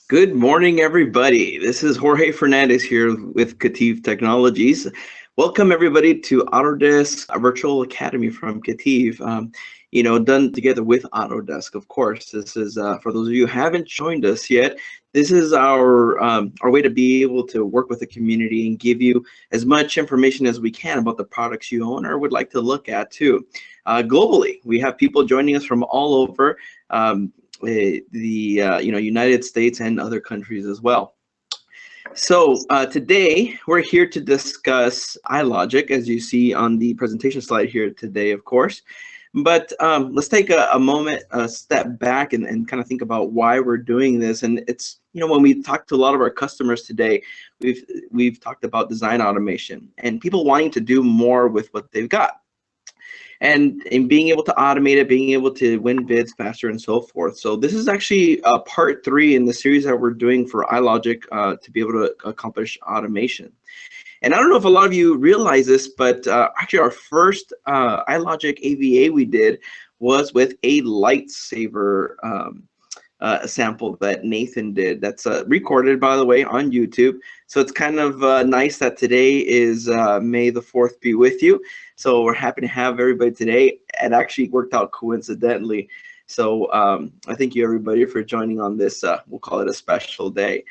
Good morning, everybody. This is Jorge Fernandez here with KETIV Technologies. Welcome, everybody, to Autodesk Virtual Academy from KETIV. Done together with Autodesk, of course. This is for those of you who haven't joined us yet. This is our way to be able to work with the community and give you as much information as we can about the products you own or would like to look at too. Globally, we have people joining us from all over. The United States and other countries as well. So today we're here to discuss iLogic, as you see on the presentation slide here today, of course. But let's take a moment, a step back, and kind of think about why we're doing this. And it's, when we talk to a lot of our customers today, we've talked about design automation and people wanting to do more with what they've got. And in being able to automate it, being able to win bids faster and so forth. So this is actually part 3 in the series that we're doing for iLogic to be able to accomplish automation. And I don't know if a lot of you realize this, but actually our first iLogic AVA we did was with a lightsaber sample that Nathan did. That's recorded, by the way, on YouTube. So it's kind of nice that today is May the 4th be with you. So we're happy to have everybody today. It actually worked out coincidentally. So I thank you, everybody, for joining on this, we'll call it a special day.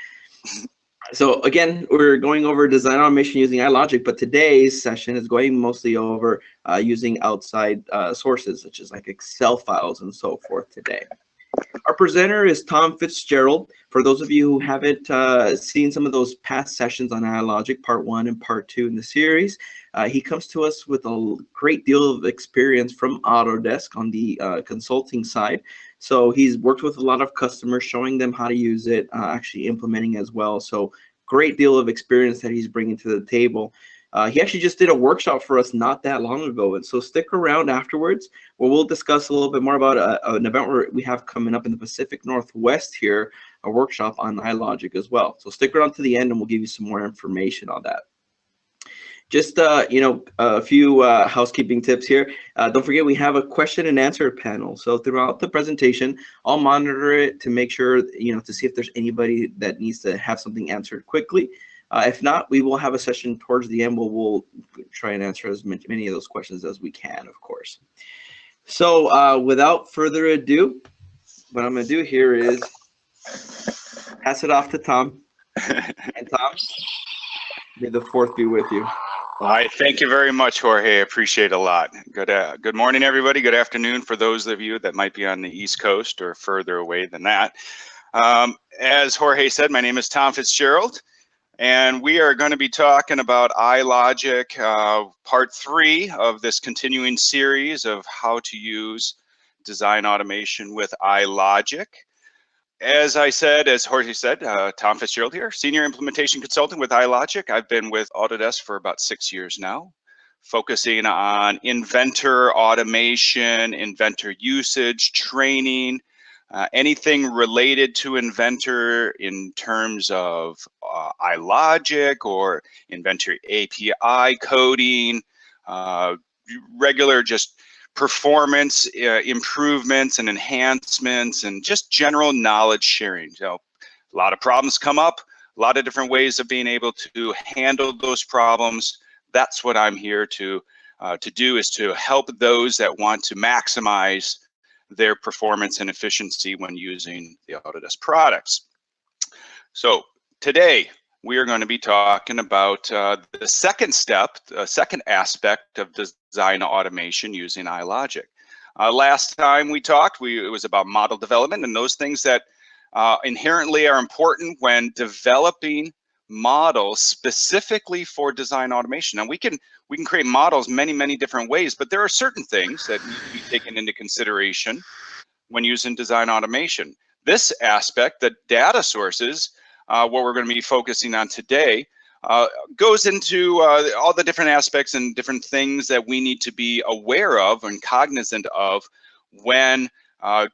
So again, we're going over design automation using iLogic, but today's session is going mostly over using outside sources, such as like Excel files and so forth today. Our presenter is Tom Fitzgerald. For those of you who haven't seen some of those past sessions on iLogic, part 1 and part 2 in the series, he comes to us with a great deal of experience from Autodesk on the consulting side. So he's worked with a lot of customers, showing them how to use it, actually implementing as well. So great deal of experience that he's bringing to the table. He actually just did a workshop for us not that long ago, and so stick around afterwards where we'll discuss a little bit more about an event where we have coming up in the Pacific Northwest here, a workshop on iLogic as well. So stick around to the end and we'll give you some more information on that. Just a few housekeeping tips here. Don't forget we have a question and answer panel. So throughout the presentation, I'll monitor it to make sure, to see if there's anybody that needs to have something answered quickly. If not, we will have a session towards the end where we'll try and answer as many of those questions as we can, of course. So without further ado, what I'm going to do here is pass it off to Tom. And Tom, may the 4th be with you. All right, thank you very much, Jorge. I appreciate it a lot. Good morning, everybody. Good afternoon for those of you that might be on the East Coast or further away than that. As Jorge said, my name is Tom Fitzgerald. And we are going to be talking about iLogic, part 3 of this continuing series of how to use design automation with iLogic. As I said, as Jorge said, Tom Fitzgerald here, Senior Implementation Consultant with iLogic. I've been with Autodesk for about 6 years now, focusing on inventor automation, inventor usage, training, anything related to inventor in terms of iLogic or inventor API coding, regular just performance improvements and enhancements, and just general knowledge sharing. So a lot of problems come up, a lot of different ways of being able to handle those problems. That's what I'm here to do, is to help those that want to maximize their performance and efficiency when using the Autodesk products. So today we are going to be talking about the second step, the second aspect of design automation using iLogic. Last time we talked, it was about model development and those things that inherently are important when developing models specifically for design automation. Now we can create models many different ways, but there are certain things that need to be taken into consideration when using design automation. This aspect, the data sources, what we're going to be focusing on today, goes into all the different aspects and different things that we need to be aware of and cognizant of when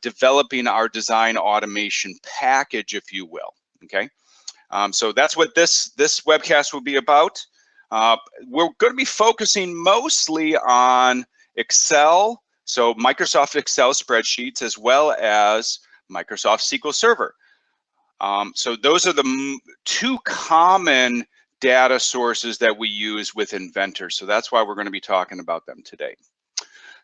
developing our design automation package, if you will. Okay. So that's what this webcast will be about. We're going to be focusing mostly on Excel, so Microsoft Excel spreadsheets, as well as Microsoft SQL Server. So those are the two common data sources that we use with Inventor. So that's why we're going to be talking about them today.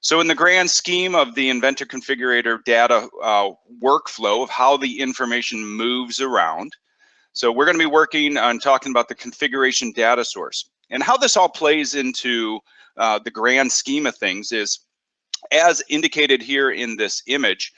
So in the grand scheme of the Inventor Configurator data workflow of how the information moves around, so we're going to be working on talking about the configuration data source. And how this all plays into the grand scheme of things is, as indicated here in this image,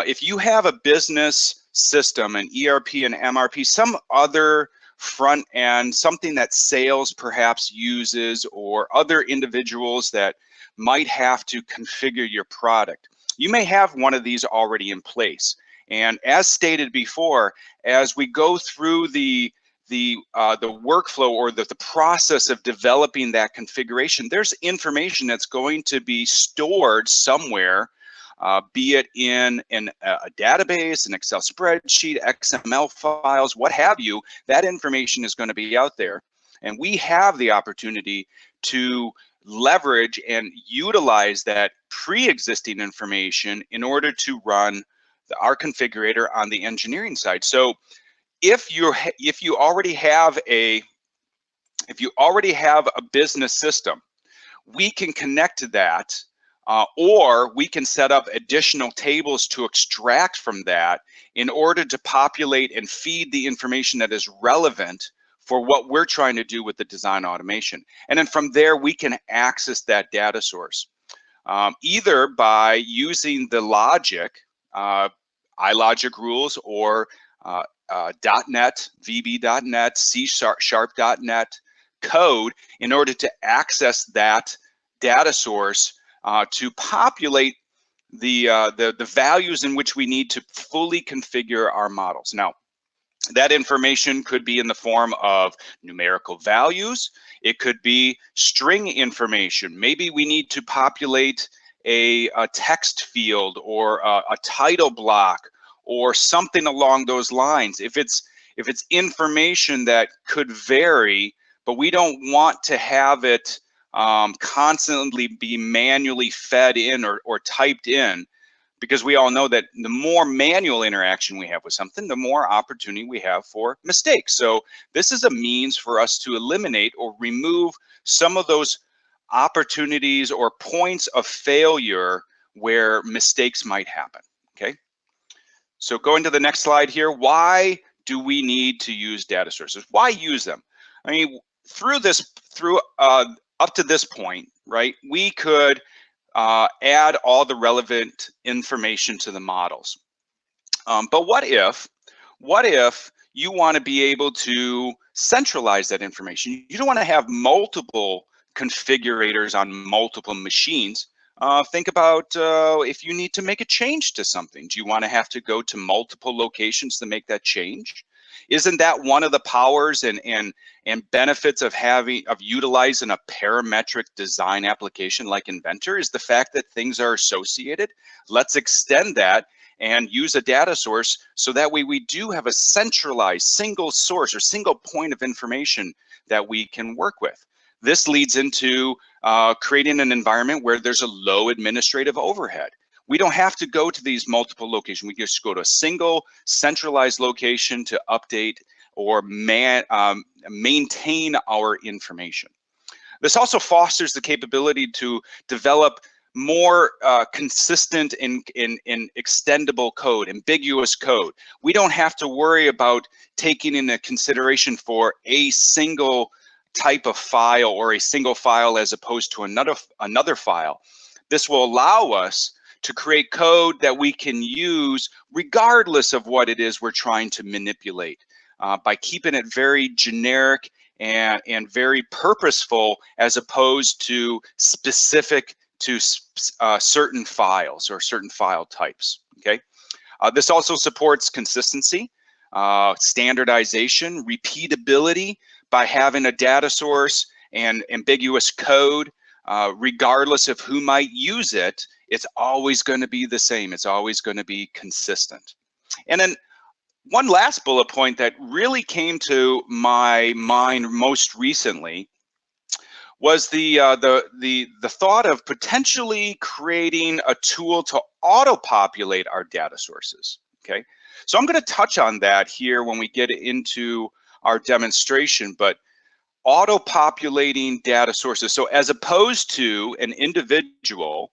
if you have a business system, an ERP, an MRP, some other front end, something that sales perhaps uses, or other individuals that might have to configure your product, you may have one of these already in place. And as stated before, as we go through the workflow or the process of developing that configuration, there's information that's going to be stored somewhere, be it in a database, an Excel spreadsheet, XML files, what have you. That information is going to be out there. And we have the opportunity to leverage and utilize that pre-existing information in order to run our configurator on the engineering side. So if you already have a business system, we can connect to that, or we can set up additional tables to extract from that in order to populate and feed the information that is relevant for what we're trying to do with the design automation. And then from there, we can access that data source, either by using the logic, iLogic rules, or .NET, VB.NET, C#.NET code in order to access that data source to populate the values in which we need to fully configure our models. Now, that information could be in the form of numerical values. It could be string information. Maybe we need to populate a text field or a title block or something along those lines. If it's information that could vary, but we don't want to have it constantly be manually fed in or typed in, because we all know that the more manual interaction we have with something, the more opportunity we have for mistakes. So this is a means for us to eliminate or remove some of those opportunities or points of failure where mistakes might happen, okay? So going to the next slide here, why do we need to use data sources? Why use them? I mean, up to this point, right, we could add all the relevant information to the models. But what if you want to be able to centralize that information? You don't want to have multiple configurators on multiple machines. Think about if you need to make a change to something. Do you want to have to go to multiple locations to make that change? Isn't that one of the powers and benefits of utilizing a parametric design application like Inventor, is the fact that things are associated? Let's extend that and use a data source so that way we do have a centralized single source or single point of information that we can work with. This leads into creating an environment where there's a low administrative overhead. We don't have to go to these multiple locations. We just go to a single centralized location to update or maintain our information. This also fosters the capability to develop more consistent and extendable code, ambiguous code. We don't have to worry about taking into consideration for a single type of file or a single file as opposed to another file. This will allow us to create code that we can use regardless of what it is we're trying to manipulate, by keeping it very generic and very purposeful as opposed to specific to certain files or certain file types, okay? This also supports consistency, standardization, repeatability by having a data source and ambiguous code. Regardless of who might use it, it's always going to be the same. It's always going to be consistent. And then one last bullet point that really came to my mind most recently was the thought of potentially creating a tool to auto-populate our data sources. Okay, So I'm going to touch on that here when we get into our demonstration, but auto-populating data sources. So as opposed to an individual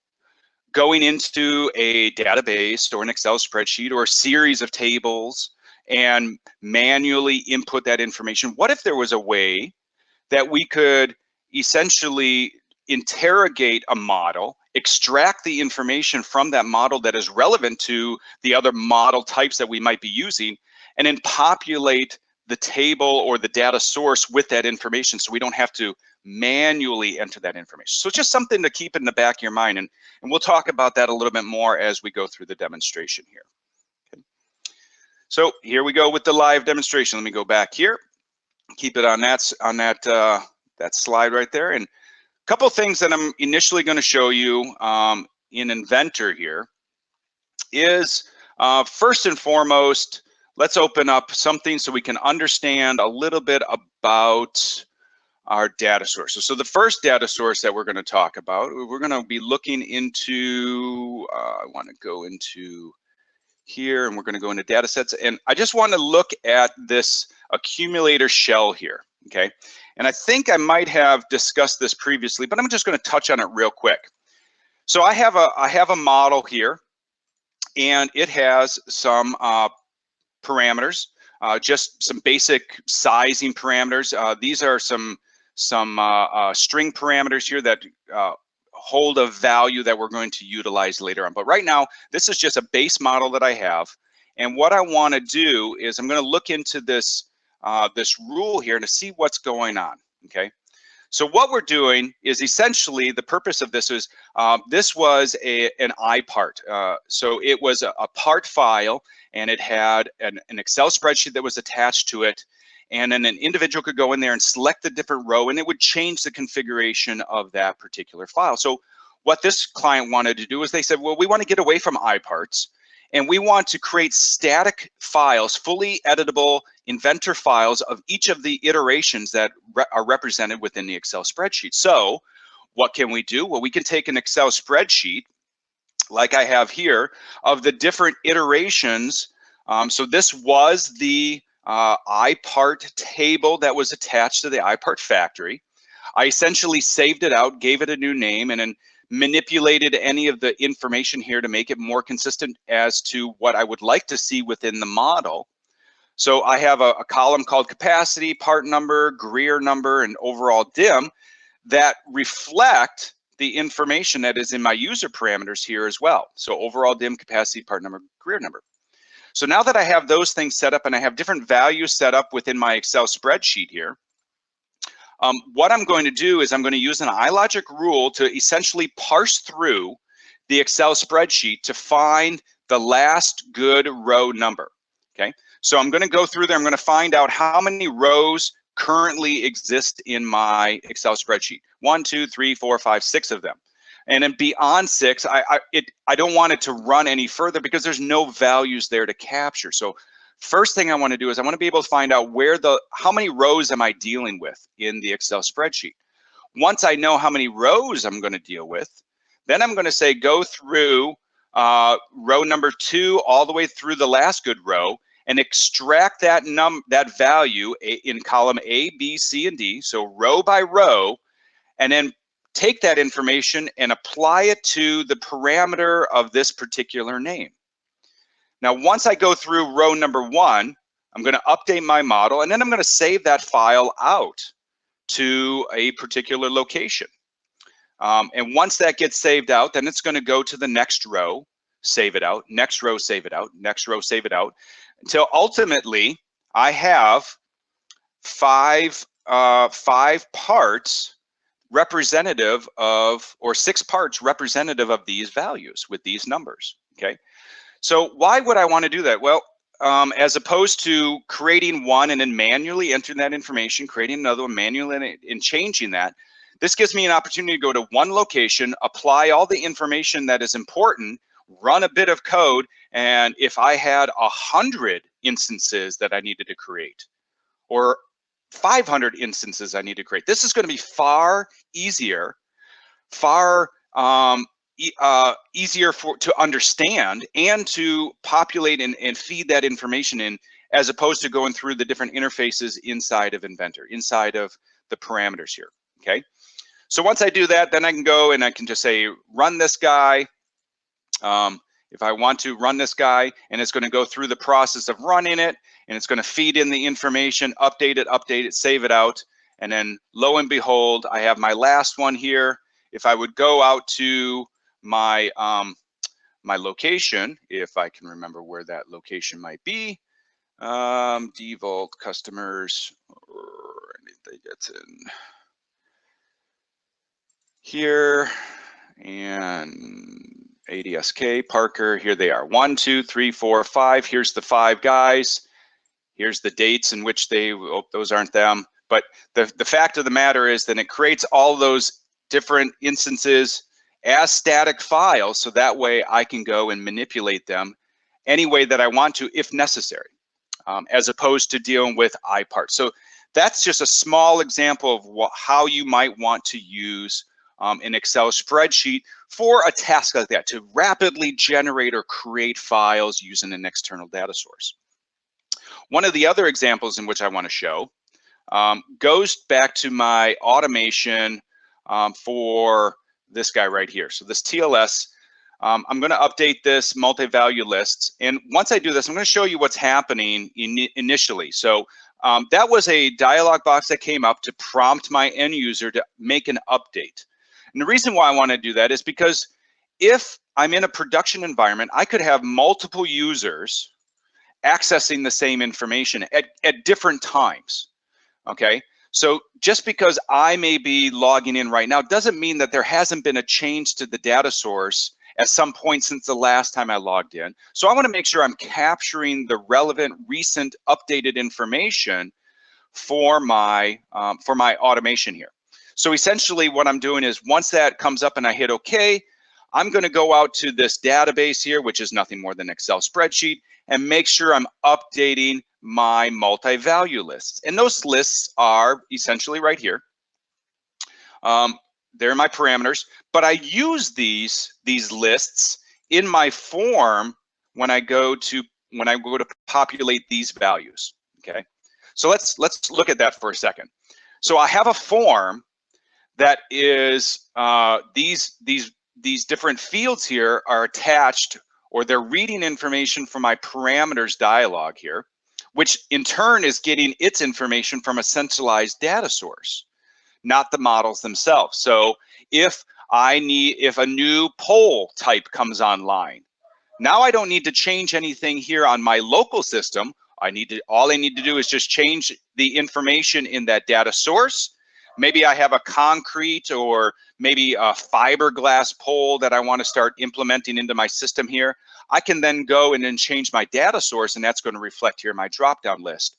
going into a database or an Excel spreadsheet or a series of tables and manually input that information, what if there was a way that we could essentially interrogate a model, extract the information from that model that is relevant to the other model types that we might be using, and then populate the table or the data source with that information so we don't have to manually enter that information. So it's just something to keep in the back of your mind, and we'll talk about that a little bit more as we go through the demonstration here. Okay. So here we go with the live demonstration. Let me go back here, keep it on that slide right there. And a couple of things that I'm initially going to show you in Inventor here is first and foremost, let's open up something so we can understand a little bit about our data sources. So the first data source that we're going to talk about, we're going to be looking into, I want to go into here, and we're going to go into data sets. And I just want to look at this accumulator shell here, okay? And I think I might have discussed this previously, but I'm just going to touch on it real quick. So I have a model here, and it has some parameters, just some basic sizing parameters. These are some string parameters here that hold a value that we're going to utilize later on. But right now, this is just a base model that I have. And what I want to do is I'm going to look into this this rule here to see what's going on. Okay. So what we're doing is essentially the purpose of this is this was an I part. So it was a part file, and it had an Excel spreadsheet that was attached to it. And then an individual could go in there and select the different row, and it would change the configuration of that particular file. So what this client wanted to do is they said, well, we want to get away from I parts, and we want to create static files, fully editable Inventor files of each of the iterations that are represented within the Excel spreadsheet. So what can we do? Well, we can take an Excel spreadsheet like I have here of the different iterations. So this was the iPart table that was attached to the iPart factory. I essentially saved it out, gave it a new name, and then manipulated any of the information here to make it more consistent as to what I would like to see within the model. So I have a column called capacity, part number, Greer number, and overall dim that reflect the information that is in my user parameters here as well. So overall dim, capacity, part number, Greer number. So now that I have those things set up and I have different values set up within my Excel spreadsheet here, what I'm going to do is I'm going to use an iLogic rule to essentially parse through the Excel spreadsheet to find the last good row number, okay? So I'm going to go through there, I'm going to find out how many rows currently exist in my Excel spreadsheet. 1, 2, 3, 4, 5, 6 of them. And then beyond 6, I don't want it to run any further because there's no values there to capture. So first thing I want to do is I want to be able to find out how many rows am I dealing with in the Excel spreadsheet. Once I know how many rows I'm going to deal with, then I'm going to say go through row number 2 all the way through the last good row and extract that value in column A, B, C, and D, so row by row, and then take that information and apply it to the parameter of this particular name. Now, once I go through row number 1, I'm going to update my model, and then I'm going to save that file out to a particular location. And once that gets saved out, then it's going to go to the next row, save it out, next row, save it out, next row, save it out, until ultimately I have five parts representative of, or 6 parts representative of these values with these numbers, okay? So why would I want to do that? Well, as opposed to creating one and then manually entering that information, creating another one manually and changing that, this gives me an opportunity to go to one location, apply all the information that is important, run a bit of code, and if I had 100 instances that I needed to create, or 500 instances I need to create, this is going to be far easier, far easier to understand and to populate and feed that information in, as opposed to going through the different interfaces inside of Inventor, inside of the parameters here, okay? So once I do that, then I can go and I can just say, run this guy. If I want to run this guy, and it's going to go through the process of running it, and it's going to feed in the information, update it, save it out, and then lo and behold, I have my last one here. If I would go out to my my location, if I can remember where that location might be, default customers, I think that's in here, and ADSK, Parker, here they are. 1, 2, 3, 4, 5. Here's the 5 guys. Here's the dates in which they, oh, those aren't them. But the fact of the matter is that it creates all those different instances as static files, so that way I can go and manipulate them any way that I want to if necessary, as opposed to dealing with iParts. So that's just a small example of how you might want to use an Excel spreadsheet for a task like that, to rapidly generate or create files using an external data source. One of the other examples in which I want to show goes back to my automation for this guy right here. So this TLS, I'm going to update this multi-value lists. And once I do this, I'm going to show you what's happening initially. So that was a dialog box that came up to prompt my end user to make an update. And the reason why I want to do that is because if I'm in a production environment, I could have multiple users accessing the same information at different times, okay? So just because I may be logging in right now doesn't mean that there hasn't been a change to the data source at some point since the last time I logged in. So I want to make sure I'm capturing the relevant, recent, updated information for my automation here. So essentially what I'm doing is once that comes up and I hit OK, I'm going to go out to this database here, which is nothing more than an Excel spreadsheet, and make sure I'm updating my multi-value lists. And those lists are essentially right here. They're my parameters, but I use these lists in my form when I go to populate these values. Okay, so let's look at that for a second. So I have a form that is these different fields here are attached, or they're reading information from my parameters dialog here, which in turn is getting its information from a centralized data source, not the models themselves. So if a new poll type comes online, now I don't need to change anything here on my local system. All I need to do is just change the information in that data source. Maybe I have a concrete or maybe a fiberglass pole that I want to start implementing into my system here. I can then go and then change my data source, and that's going to reflect here in my drop-down list.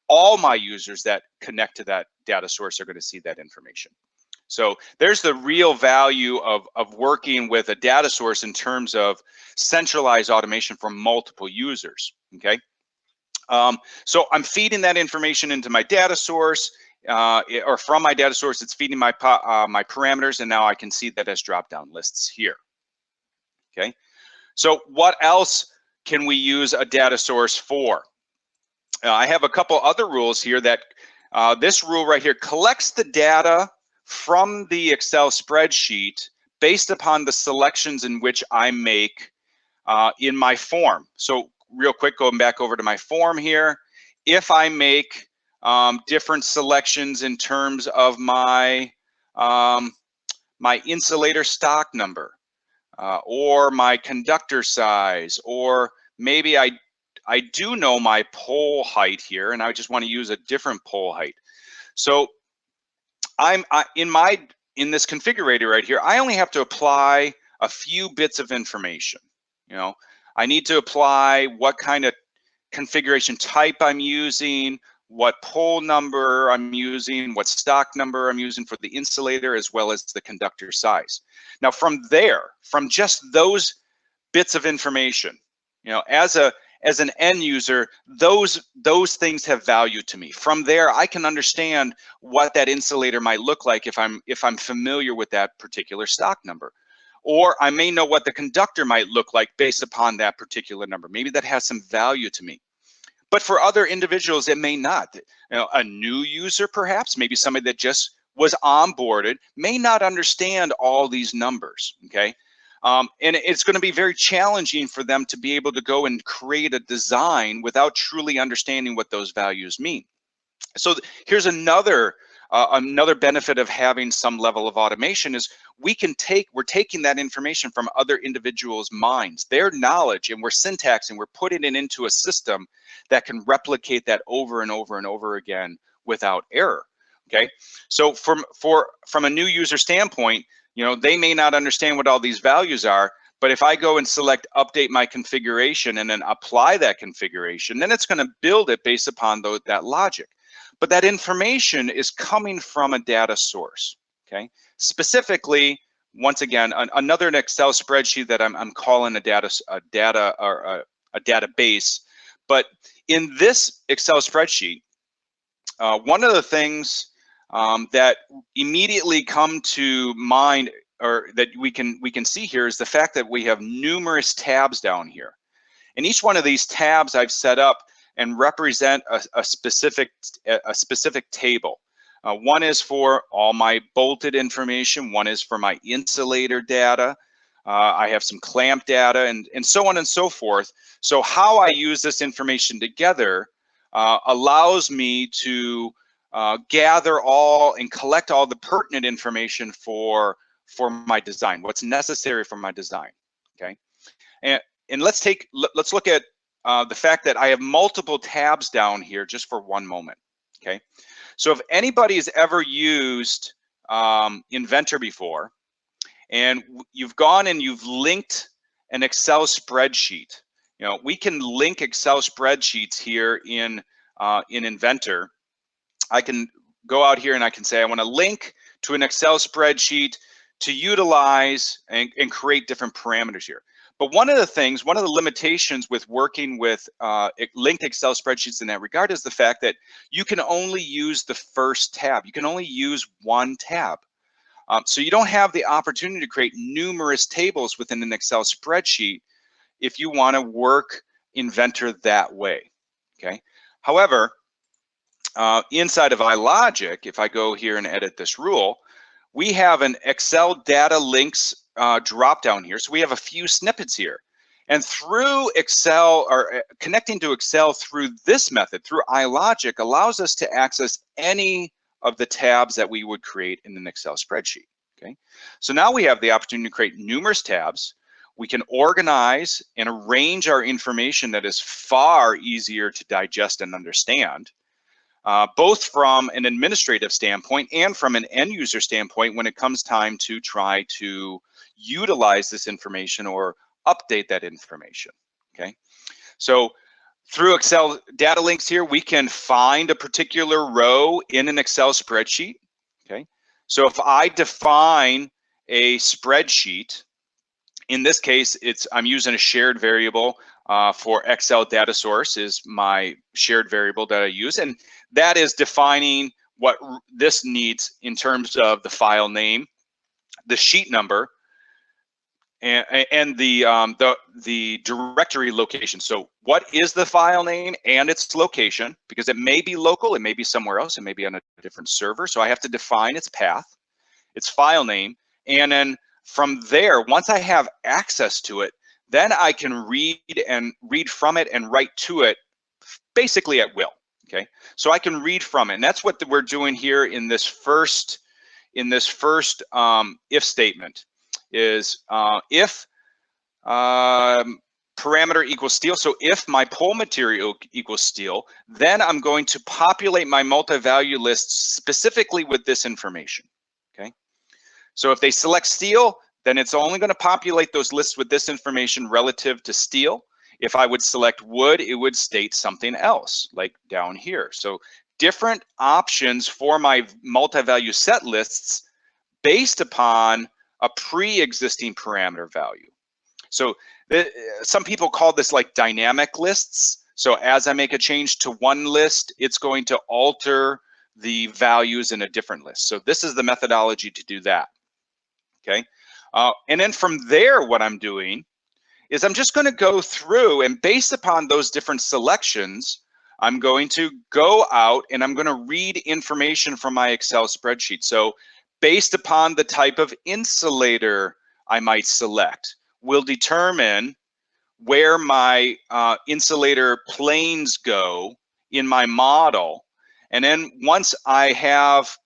All my users that connect to that data source are going to see that information. So there's the real value of working with a data source in terms of centralized automation for multiple users, okay? So I'm feeding that information into my data source, or from my data source, it's feeding my parameters, and now I can see that as drop-down lists here, okay? So what else can we use a data source for? I have a couple other rules here that this rule right here collects the data from the Excel spreadsheet based upon the selections in which I make in my form. So real quick, going back over to my form here, if I make different selections in terms of my my insulator stock number, or my conductor size, or maybe I do know my pole height here and I just want to use a different pole height. So in this configurator right here, I only have to apply a few bits of information. You know, I need to apply what kind of configuration type I'm using, what pole number I'm using, what stock number I'm using for the insulator, as well as the conductor size. Now from there, from just those bits of information, you know, as an end user, those things have value to me. From there, I can understand what that insulator might look like if I'm familiar with that particular stock number. Or I may know what the conductor might look like based upon that particular number. Maybe that has some value to me. But for other individuals, it may not. You know, a new user, perhaps, maybe somebody that just was onboarded, may not understand all these numbers, okay? And it's going to be very challenging for them to be able to go and create a design without truly understanding what those values mean. So here's another benefit of having some level of automation is we're taking that information from other individuals' minds, their knowledge, and we're syntaxing, we're putting it into a system that can replicate that over and over and over again without error. Okay, so from a new user standpoint, you know, they may not understand what all these values are, but if I go and select update my configuration and then apply that configuration, then it's going to build it based upon that logic. But that information is coming from a data source, okay? Specifically, once again, another Excel spreadsheet that I'm calling a database. But in this Excel spreadsheet, one of the things that immediately come to mind, or that we can see here, is the fact that we have numerous tabs down here. And each one of these tabs I've set up and represent a specific table. One is for all my bolted information. One is for my insulator data. I have some clamp data, and so on and so forth. So how I use this information together allows me to gather all and collect all the pertinent information for my design, what's necessary for my design. Okay, and let's look at the fact that I have multiple tabs down here just for one moment. Okay, so if anybody's ever used Inventor before, and you've gone and you've linked an Excel spreadsheet, you know, we can link Excel spreadsheets here in Inventor. I can go out here and I can say I want to link to an Excel spreadsheet to utilize and create different parameters here. But one of the limitations with working with linked Excel spreadsheets in that regard is the fact that you can only use the first tab. You can only use one tab. So you don't have the opportunity to create numerous tables within an Excel spreadsheet if you want to work Inventor that way. Okay. However, inside of iLogic, if I go here and edit this rule, we have an Excel data links drop down here. So we have a few snippets here. And through Excel, or connecting to Excel through this method, through iLogic, allows us to access any of the tabs that we would create in an Excel spreadsheet. Okay, so now we have the opportunity to create numerous tabs. We can organize and arrange our information that is far easier to digest and understand. Both from an administrative standpoint and from an end user standpoint when it comes time to try to utilize this information or update that information. Okay, so through Excel data links here, we can find a particular row in an Excel spreadsheet. Okay, so if I define a spreadsheet, in this case, I'm using a shared variable for Excel data source is my shared variable that I use, and that is defining what this needs in terms of the file name, the sheet number, and the directory location. So what is the file name and its location? Because it may be local, it may be somewhere else, it may be on a different server. So I have to define its path, its file name, and then from there, once I have access to it, then I can read from it and write to it basically at will. Okay, so I can read from it, and that's what we're doing here in this first if statement. Is if parameter equals steel. So if my pole material equals steel, then I'm going to populate my multi-value list specifically with this information. Okay. So if they select steel, then it's only going to populate those lists with this information relative to steel. If I would select wood, it would state something else, like down here. So different options for my multi-value set lists based upon a pre-existing parameter value. So some people call this like dynamic lists. So as I make a change to one list, it's going to alter the values in a different list. So this is the methodology to do that. Okay. And then from there, what I'm doing is I'm just going to go through, and based upon those different selections, I'm going to go out and I'm going to read information from my Excel spreadsheet. So based upon the type of insulator I might select will determine where my insulator planes go in my model. And then once I have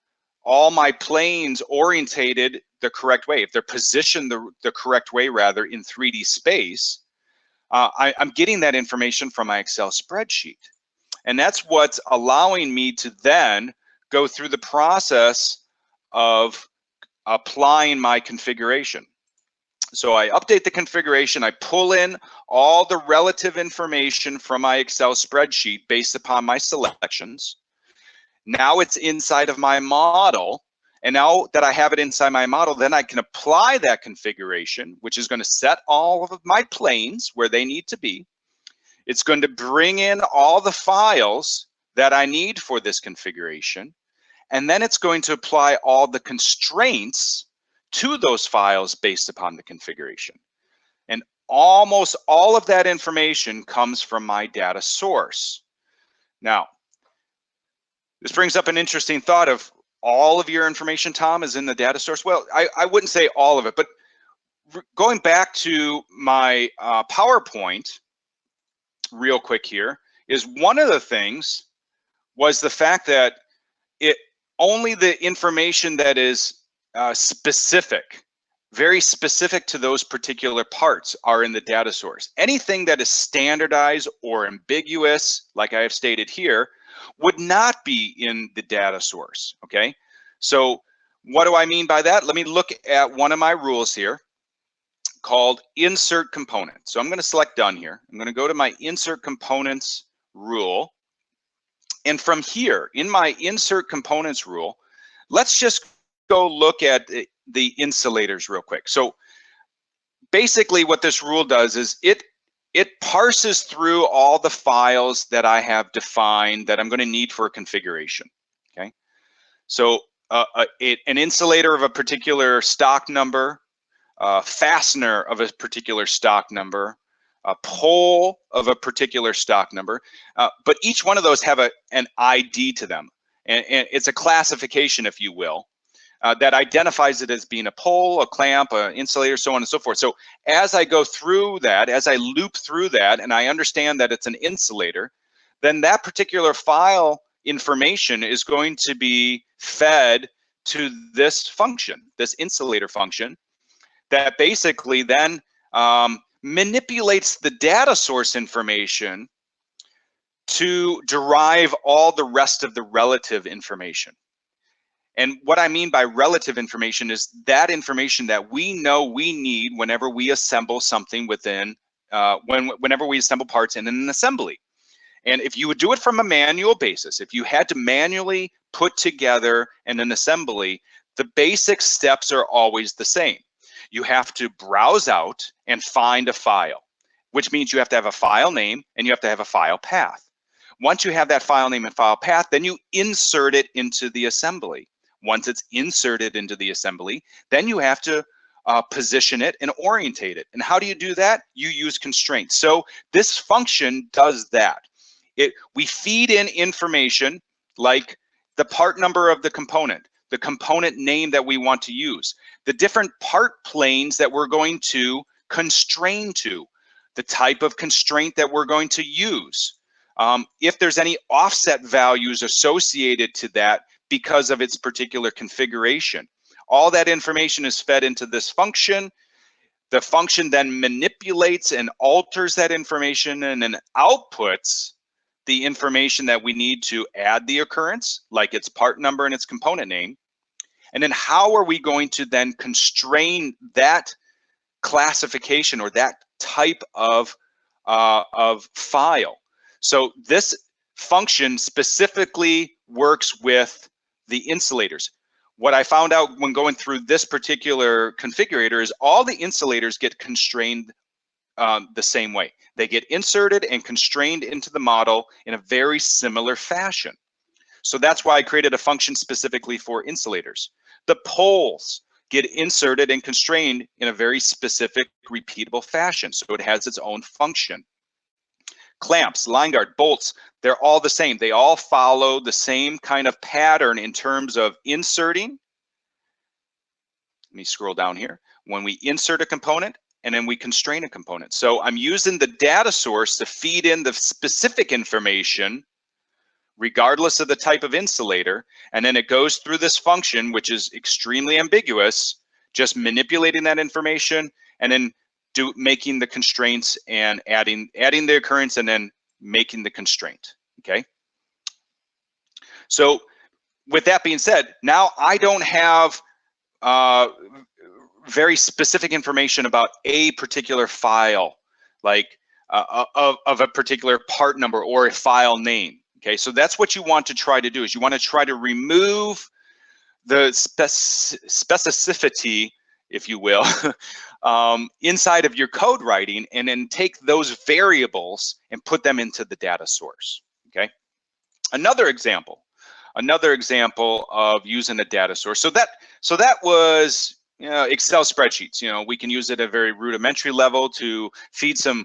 all my planes orientated the correct way, if they're positioned the correct way rather in 3D space, I'm getting that information from my Excel spreadsheet. And that's what's allowing me to then go through the process of applying my configuration. So I update the configuration, I pull in all the relative information from my Excel spreadsheet based upon my selections. Now it's inside of my model. And now that I have it inside my model, then I can apply that configuration, which is going to set all of my planes where they need to be. It's going to bring in all the files that I need for this configuration. And then it's going to apply all the constraints to those files based upon the configuration. And almost all of that information comes from my data source. Now, this brings up an interesting thought of all of your information, Tom, is in the data source. Well, I wouldn't say all of it, but going back to my PowerPoint real quick here, is one of the things was the fact that only the information that is specific, very specific to those particular parts are in the data source. Anything that is standardized or ambiguous, like I have stated here, would not be in the data source, okay? So what do I mean by that? Let me look at one of my rules here called insert component. So I'm going to select done here. I'm going to go to my insert components rule. And from here, in my insert components rule, let's just go look at the insulators real quick. So basically what this rule does is it parses through all the files that I have defined that I'm going to need for a configuration, okay? So an insulator of a particular stock number, fastener of a particular stock number, a pole of a particular stock number, but each one of those have an ID to them. And it's a classification, if you will, that identifies it as being a pole, a clamp, an insulator, so on and so forth. So as I go through that, as I loop through that, and I understand that it's an insulator, then that particular file information is going to be fed to this function, this insulator function, that basically then manipulates the data source information to derive all the rest of the relative information. And what I mean by relative information is that information that we know we need whenever we assemble something within, whenever we assemble parts in an assembly. And if you would do it from a manual basis, if you had to manually put together an assembly, the basic steps are always the same. You have to browse out and find a file, which means you have to have a file name and you have to have a file path. Once you have that file name and file path, then you insert it into the assembly. Once it's inserted into the assembly, then you have to position it and orientate it. And how do you do that? You use constraints. So this function does that. We feed in information like the part number of the component name that we want to use, the different part planes that we're going to constrain to, the type of constraint that we're going to use, if there's any offset values associated to that because of its particular configuration. All that information is fed into this function. The function then manipulates and alters that information and then outputs the information that we need to add the occurrence, like its part number and its component name. And then how are we going to then constrain that classification or that type of file? So this function specifically works with the insulators. What I found out when going through this particular configurator is all the insulators get constrained the same way. They get inserted and constrained into the model in a very similar fashion. So that's why I created a function specifically for insulators. The poles, get inserted and constrained in a very specific, repeatable fashion. So it has its own function. Clamps, line guard, bolts, they're all the same. They all follow the same kind of pattern in terms of inserting. Let me scroll down here. When we insert a component and then we constrain a component. So I'm using the data source to feed in the specific information regardless of the type of insulator, and then it goes through this function, which is extremely ambiguous, just manipulating that information and then making the constraints and adding the occurrence and then making the constraint, okay? So with that being said, now I don't have very specific information about a particular file, like of a particular part number or a file name. Okay, so that's what you want to try to do, is you want to try to remove the specificity, if you will, inside of your code writing, and then take those variables and put them into the data source. Okay, another example of using a data source. So that was, you know, Excel spreadsheets. You know, we can use it at a very rudimentary level to feed some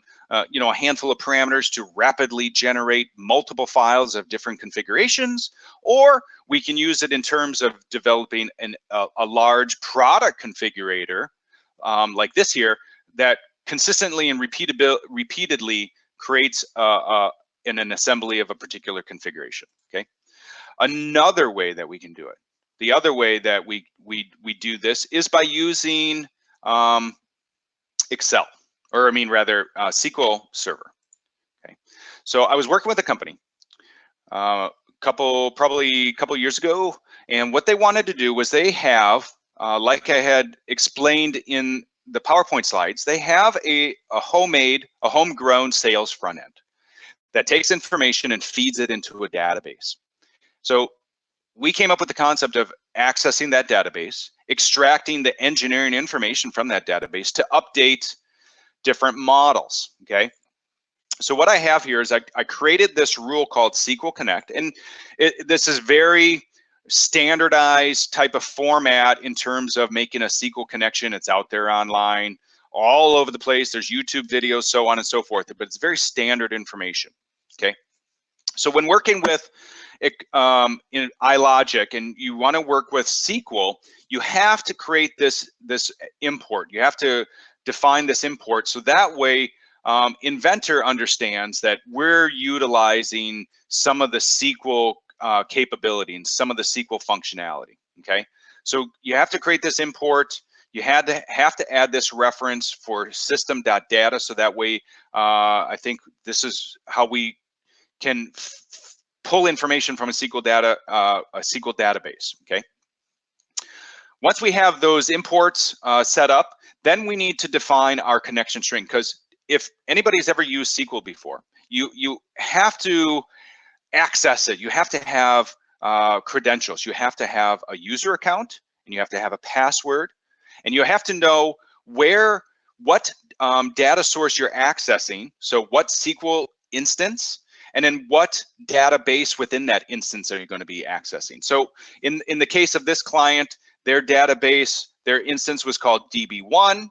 you know, a handful of parameters to rapidly generate multiple files of different configurations, or we can use it in terms of developing a large product configurator like this here, that consistently and repeatedly creates an assembly of a particular configuration. Okay, another way that we can do it, the other way that we do this, is by using Excel. Or I mean rather SQL Server. Okay, so I was working with a company probably a couple years ago, and what they wanted to do was they have, like I had explained in the PowerPoint slides, they have a homegrown sales front end that takes information and feeds it into a database. So we came up with the concept of accessing that database, extracting the engineering information from that database to update different models. Okay, so what I have here is I created this rule called SQL Connect, and this is very standardized type of format in terms of making a SQL connection. It's out there online all over the place. There's YouTube videos, so on and so forth, but it's very standard information. Okay, so when working with in iLogic and you want to work with SQL, you have to create this import. You have to define this import, so that way Inventor understands that we're utilizing some of the SQL capability and some of the SQL functionality. Okay, so you have to create this import. You have to add this reference for system.data, so that way I think this is how we can pull information from a SQL database. Okay, once we have those imports set up, then we need to define our connection string, because if anybody's ever used SQL before, you have to access it. You have to have credentials. You have to have a user account, and you have to have a password, and you have to know what data source you're accessing. So what SQL instance, and then what database within that instance are you going to be accessing. So in the case of this client, their database, their instance was called DB1.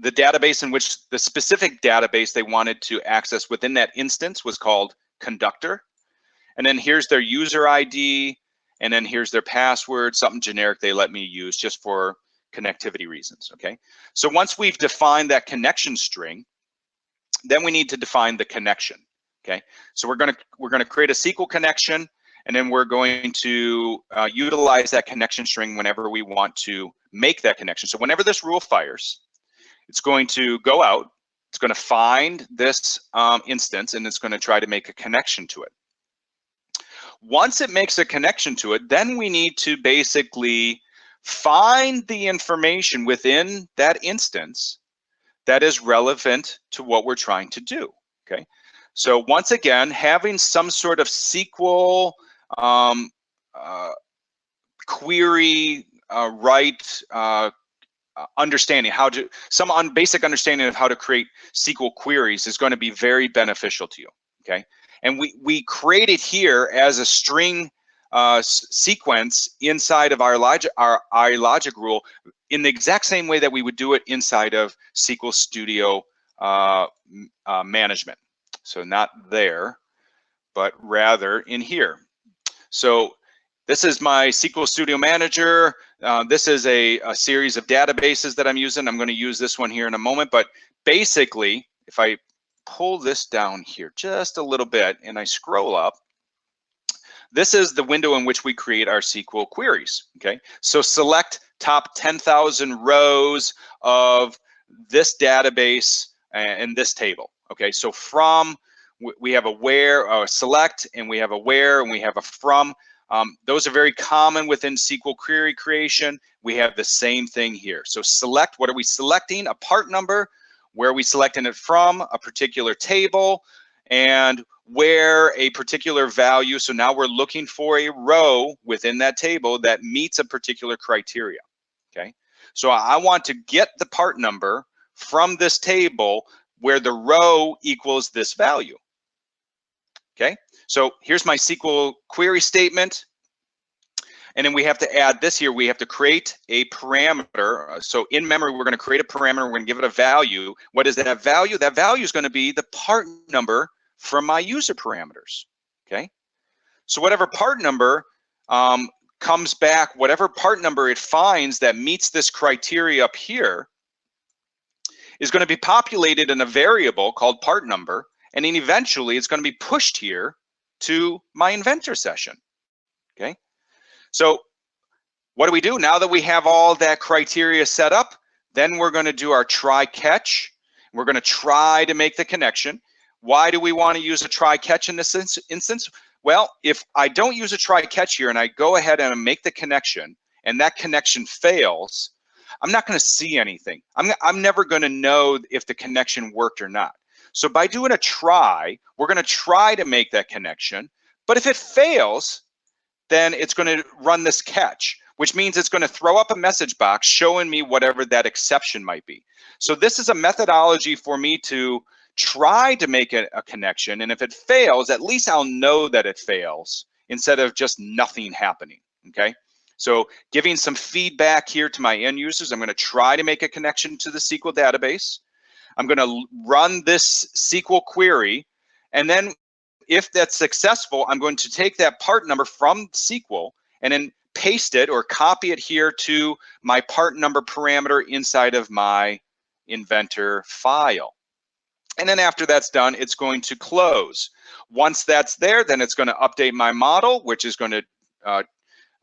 The database in which the specific database they wanted to access within that instance was called Conductor. And then here's their user ID, and then here's their password, something generic they let me use just for connectivity reasons. Okay, so once we've defined that connection string, then we need to define the connection. Okay, so we're gonna create a SQL connection, and then we're going to utilize that connection string whenever we want to make that connection. So whenever this rule fires, it's going to go out, it's going to find this instance, and it's going to try to make a connection to it. Once it makes a connection to it, then we need to basically find the information within that instance that is relevant to what we're trying to do. Okay, so once again, having some sort of SQL query understanding, basic understanding of how to create SQL queries is going to be very beneficial to you. Okay, and we create it here as a string sequence inside of our iLogic rule in the exact same way that we would do it inside of SQL Studio management. So not there, but rather in here. So this is my SQL Studio Manager. This is a series of databases that I'm using. I'm going to use this one here in a moment, but basically, if I pull this down here just a little bit and I scroll up, this is the window in which we create our SQL queries, okay? So select top 10,000 rows of this database and this table, okay? So from, we have a where, select, and we have a where, and we have a from. Those are very common within SQL query creation. We have the same thing here. So select, what are we selecting? A part number. Where are we selecting it from? A particular table. And where a particular value. So now we're looking for a row within that table that meets a particular criteria, okay? So I want to get the part number from this table where the row equals this value, okay? So here's my SQL query statement. And then we have to add this here. We have to create a parameter. So in memory, we're going to create a parameter. We're going to give it a value. What is that value? That value is going to be the part number from my user parameters, okay? So whatever part number comes back, whatever part number it finds that meets this criteria up here is going to be populated in a variable called part number, and then eventually it's going to be pushed here to my inventor session, okay? So what do we do? Now that we have all that criteria set up, then we're going to do our try catch. We're going to try to make the connection. Why do we want to use a try catch in this instance? Well, if I don't use a try catch here and I go ahead and make the connection and that connection fails, I'm not going to see anything. I'm never going to know if the connection worked or not. So by doing a try, we're going to try to make that connection. But if it fails, then it's going to run this catch, which means it's going to throw up a message box showing me whatever that exception might be. So this is a methodology for me to try to make a connection, and if it fails, at least I'll know that it fails instead of just nothing happening, okay? So giving some feedback here to my end users, I'm going to try to make a connection to the SQL database. I'm going to run this SQL query, and then if that's successful, I'm going to take that part number from SQL and then paste it or copy it here to my part number parameter inside of my inventor file. And then after that's done, it's going to close. Once that's there, then it's going to update my model, which is going to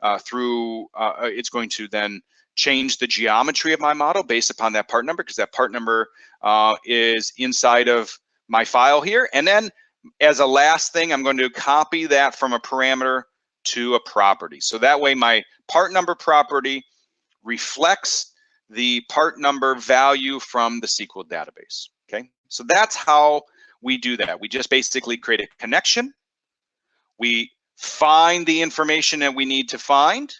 it's going to then change the geometry of my model based upon that part number, because that part number is inside of my file here. And then as a last thing, I'm going to copy that from a parameter to a property. So that way my part number property reflects the part number value from the SQL database, okay? So that's how we do that. We just basically create a connection. We find the information that we need to find.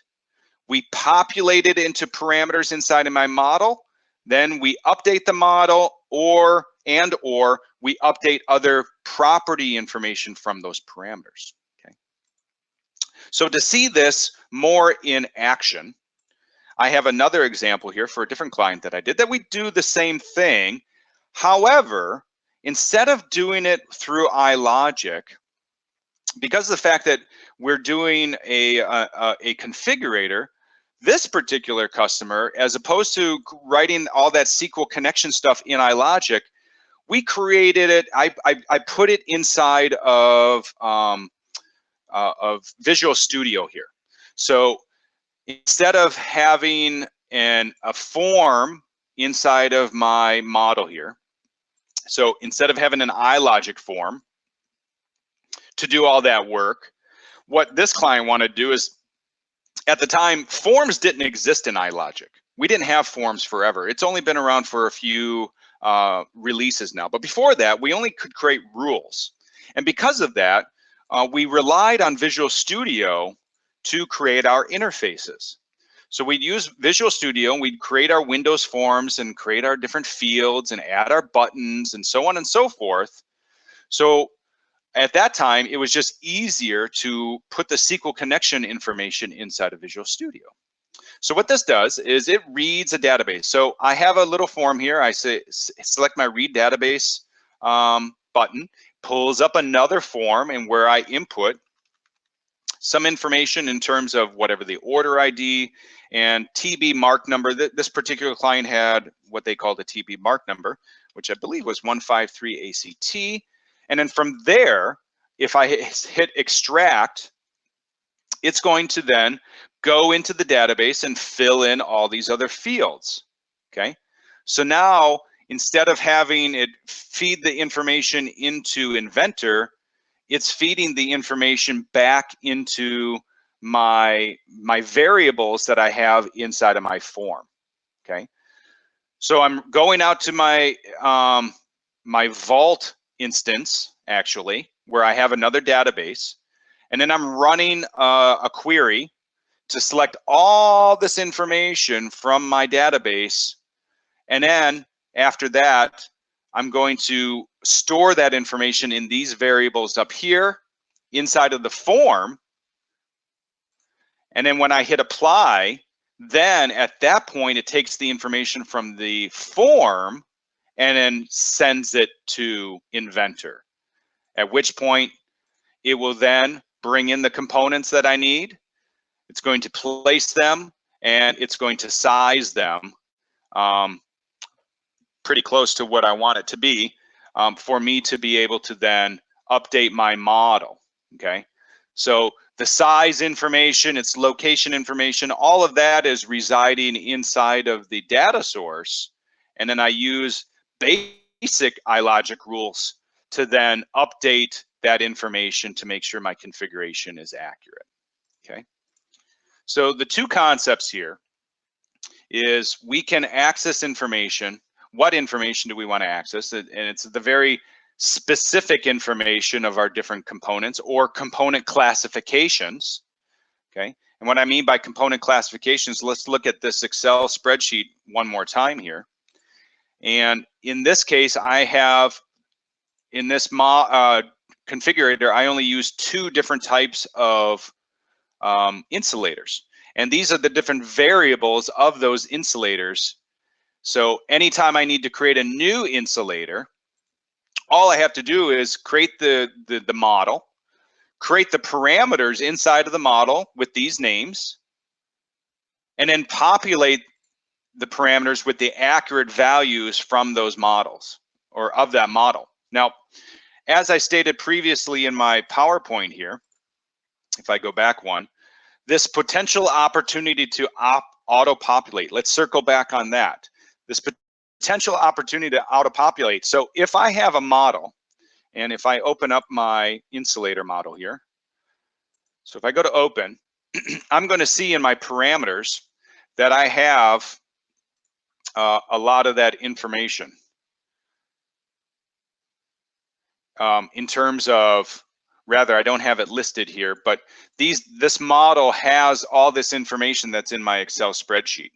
We populate it into parameters inside of my model. Then we update the model or we update other property information from those parameters, okay? So to see this more in action, I have another example here for a different client that I did that we do the same thing. However, instead of doing it through iLogic, because of the fact that we're doing a configurator, this particular customer, as opposed to writing all that SQL connection stuff in iLogic, we created it. I put it inside of Visual Studio here. So instead of having a form inside of my model here, so instead of having an iLogic form to do all that work, what this client wanted to do is, at the time, forms didn't exist in iLogic. We didn't have forms forever. It's only been around for a few releases now. But before that, we only could create rules. And because of that, we relied on Visual Studio to create our interfaces. So we'd use Visual Studio and we'd create our Windows forms and create our different fields and add our buttons and so on and so forth. So at that time, it was just easier to put the SQL connection information inside of Visual Studio. So what this does is it reads a database. So I have a little form here. I say select my read database button, pulls up another form, and where I input some information in terms of whatever the order ID and TB mark number. This particular client had what they called a TB mark number, which I believe was 153 ACT. And then from there, if I hit extract, it's going to then go into the database and fill in all these other fields, okay? So now, instead of having it feed the information into Inventor, it's feeding the information back into my variables that I have inside of my form, okay? So I'm going out to my my Vault instance, actually, where I have another database, and then I'm running a query to select all this information from my database, and then after that, I'm going to store that information in these variables up here inside of the form. And then when I hit apply, then at that point, it takes the information from the form and then sends it to Inventor, at which point it will then bring in the components that I need. It's going to place them, and it's going to size them pretty close to what I want it to be for me to be able to then update my model, okay? So the size information, its location information, all of that is residing inside of the data source, and then I use basic iLogic rules to then update that information to make sure my configuration is accurate, okay? So the two concepts here is we can access information. What information do we want to access? And it's the very specific information of our different components or component classifications, okay? And what I mean by component classifications, let's look at this Excel spreadsheet one more time here. And in this case, I have, in this configurator, I only use two different types of insulators. And these are the different variables of those insulators. So anytime I need to create a new insulator, all I have to do is create the model, create the parameters inside of the model with these names, and then populate the parameters with the accurate values from those models or of that model. Now, as I stated previously in my PowerPoint here, if I go back one, this potential opportunity to auto-populate, let's circle back on that. This potential opportunity to auto-populate. So if I have a model, and if I open up my insulator model here, so if I go to open, I'm going to see in my parameters that I have a lot of that information in terms of, rather, I don't have it listed here, but this model has all this information that's in my Excel spreadsheet,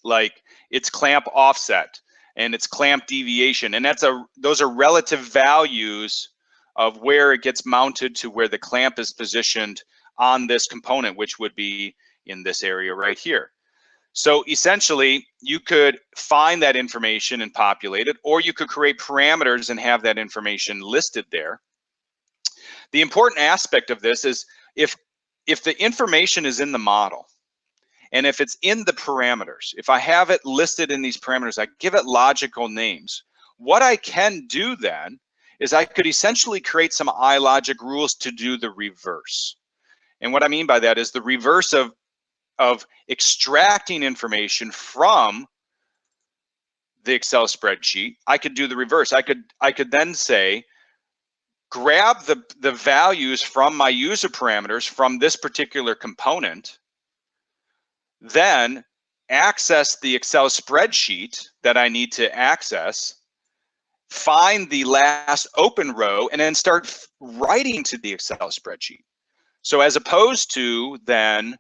like its clamp offset and its clamp deviation, and those are relative values of where it gets mounted to where the clamp is positioned on this component, which would be in this area right here. So essentially, you could find that information and populate it, or you could create parameters and have that information listed there. The important aspect of this is if the information is in the model, and if it's in the parameters, if I have it listed in these parameters, I give it logical names. What I can do then is I could essentially create some iLogic rules to do the reverse. And what I mean by that is the reverse of extracting information from the Excel spreadsheet. I could do the reverse. I could then say, grab the values from my user parameters from this particular component, then access the Excel spreadsheet that I need to access, find the last open row, and then start writing to the Excel spreadsheet. So as opposed to then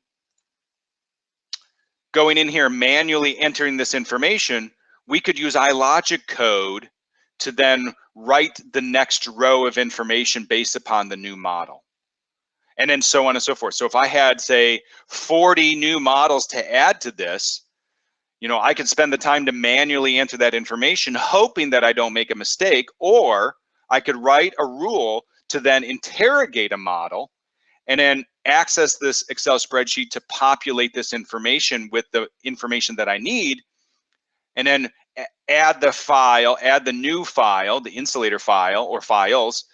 going in here manually entering this information, we could use iLogic code to then write the next row of information based upon the new model. And then so on and so forth. So if I had, say, 40 new models to add to this, you know, I could spend the time to manually enter that information, hoping that I don't make a mistake, or I could write a rule to then interrogate a model and then access this Excel spreadsheet to populate this information with the information that I need, and then add the file, add the new file, the insulator file or files,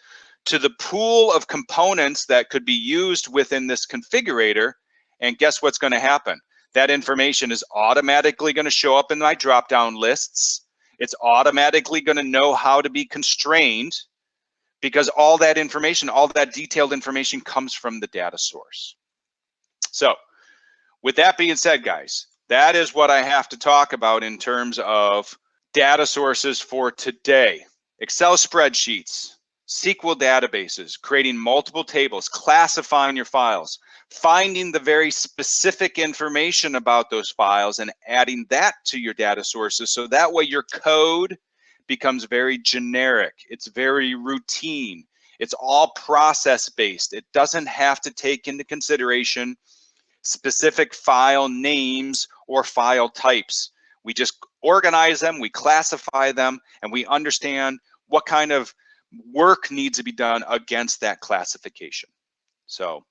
to the pool of components that could be used within this configurator. And guess what's going to happen? That information is automatically going to show up in my drop-down lists. It's automatically going to know how to be constrained, because all that information, all that detailed information comes from the data source. So with that being said, guys, that is what I have to talk about in terms of data sources for today. Excel spreadsheets, SQL databases, creating multiple tables, classifying your files, finding the very specific information about those files and adding that to your data sources, so that way your code becomes very generic. It's very routine. It's all process-based. It doesn't have to take into consideration specific file names or file types. We just organize them, we classify them, and we understand what kind of work needs to be done against that classification. So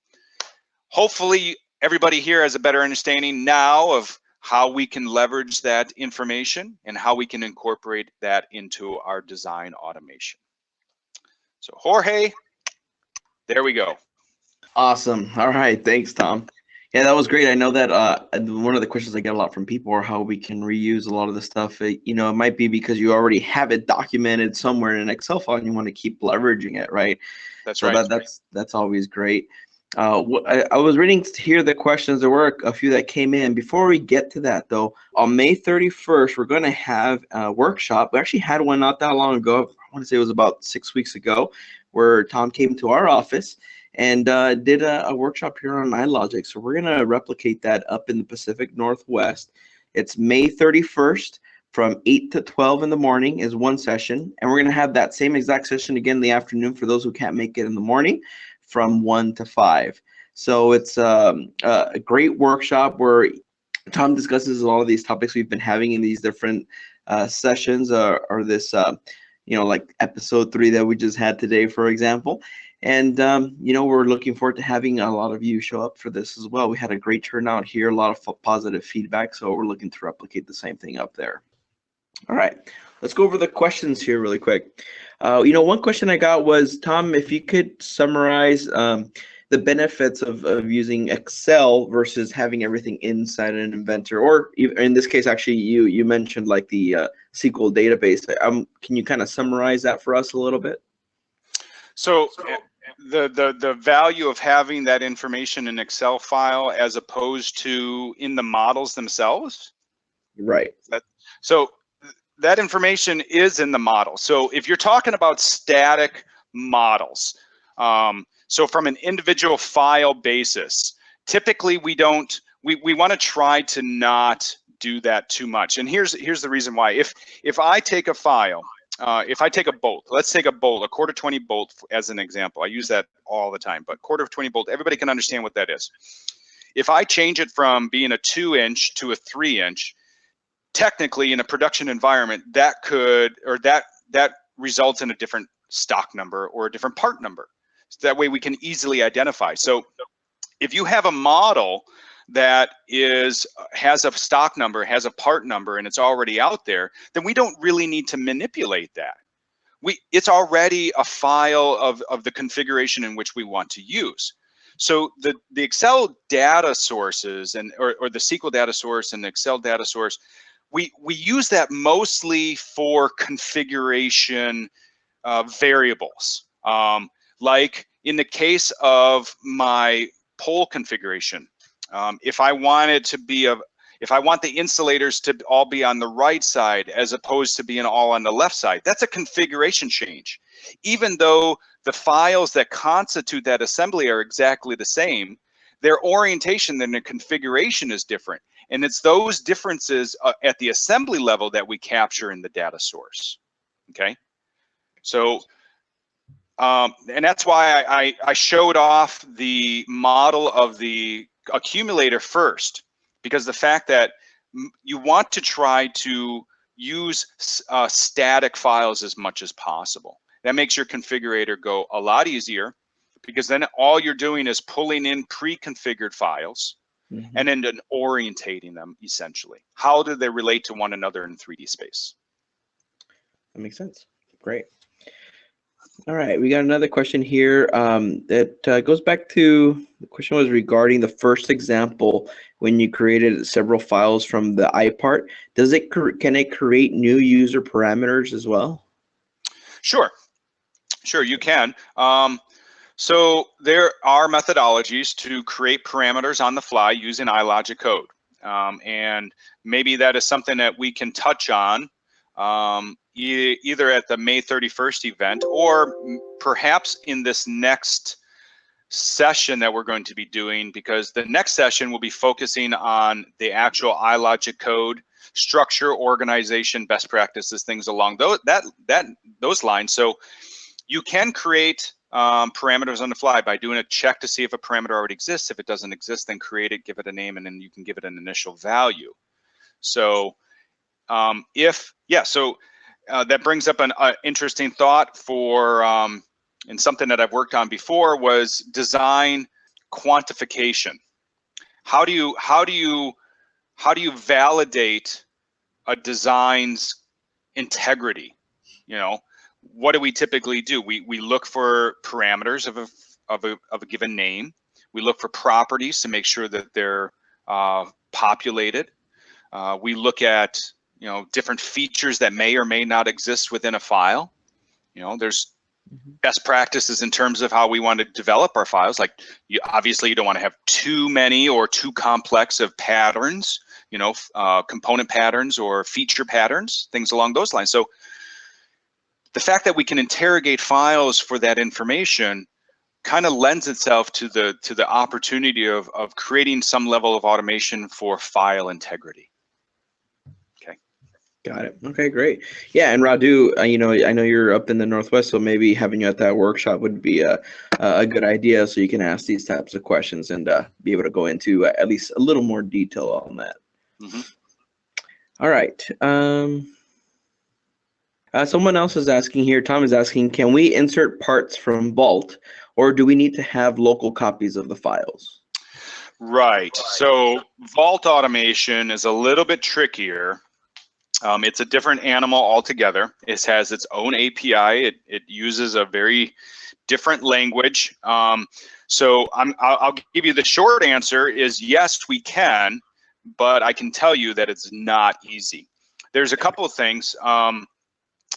hopefully everybody here has a better understanding now of how we can leverage that information and how we can incorporate that into our design automation. So Jorge, there we go. Awesome. All right. Thanks, Tom. Yeah, that was great. I know that one of the questions I get a lot from people are how we can reuse a lot of the stuff. You know, it might be because you already have it documented somewhere in an Excel file and you want to keep leveraging it, right? That's so right. That's always great. I was reading here the questions. There were a few that came in. Before we get to that, though, on May 31st, we're going to have a workshop. We actually had one not that long ago. I want to say it was about 6 weeks ago, where Tom came to our office and did a workshop here on iLogic. So we're going to replicate that up in the Pacific Northwest. It's May 31st from 8 to 12 in the morning is one session. And we're going to have that same exact session again in the afternoon for those who can't make it in the morning, from 1 to 5. So it's a great workshop where Tom discusses a lot of these topics we've been having in these different sessions, or this, you know, like episode 3 that we just had today, for example. And, you know, we're looking forward to having a lot of you show up for this as well. We had a great turnout here, a lot of positive feedback. So we're looking to replicate the same thing up there. All right, let's go over the questions here really quick. You know, one question I got was, Tom, if you could summarize the benefits of using Excel versus having everything inside an inventor, or in this case, actually, you mentioned like the SQL database. Can you kind of summarize that for us a little bit? So the value of having that information in Excel file as opposed to in the models themselves? Right. So that information is in the model. So if you're talking about static models, so from an individual file basis, typically we want to try to not do that too much. And here's the reason why. If I take a file, if I take a bolt, let's take a bolt, a 1/4-20 bolt as an example. I use that all the time, but 1/4-20 bolt, everybody can understand what that is. If I change it from being a 2-inch to a 3-inch, technically in a production environment, that results in a different stock number or a different part number. So that way we can easily identify. So if you have a model that has a stock number, has a part number, and it's already out there, then we don't really need to manipulate that. It's already a file of the configuration in which we want to use. So the Excel data sources or the SQL data source and the Excel data source, we use that mostly for configuration variables. Like in the case of my pole configuration, if I want the insulators to all be on the right side as opposed to being all on the left side, that's a configuration change. Even though the files that constitute that assembly are exactly the same, their orientation and their configuration is different. And it's those differences at the assembly level that we capture in the data source, okay? So, and that's why I showed off the model of the accumulator first, because the fact that you want to try to use static files as much as possible. That makes your configurator go a lot easier, because then all you're doing is pulling in pre-configured files and then orientating them essentially. How do they relate to one another in 3D space? That makes sense. Great. All right, we got another question here that goes back to, the question was regarding the first example when you created several files from the iPart. Can it create new user parameters as well? Sure, you can. So there are methodologies to create parameters on the fly using iLogic code. And maybe that is something that we can touch on either at the May 31st event, or perhaps in this next session that we're going to be doing, because the next session will be focusing on the actual iLogic code structure, organization, best practices, things along those lines. So you can create parameters on the fly by doing a check to see if a parameter already exists. If it doesn't exist, then create it, give it a name, and then you can give it an initial value. So that brings up an interesting thought for, and something that I've worked on before, was design quantification. How do you validate a design's integrity? You know, what do we typically do? We look for parameters of a given name. We look for properties to make sure that they're populated. We look at different features that may or may not exist within a file. There's best practices in terms of how we want to develop our files. Like, obviously you don't want to have too many or too complex of patterns, component patterns or feature patterns, things along those lines. So the fact that we can interrogate files for that information kind of lends itself to the opportunity of creating some level of automation for file integrity. Got it. Okay, great. Yeah, and Radu, I know you're up in the Northwest, so maybe having you at that workshop would be a good idea, so you can ask these types of questions and be able to go into at least a little more detail on that. All right. Someone else is asking here, Tom is asking, can we insert parts from Vault, or do we need to have local copies of the files? Right. So Vault automation is a little bit trickier. It's a different animal altogether. It has its own API. It uses a very different language. So I'll give you the short answer is yes, we can, but I can tell you that it's not easy. There's a couple of things.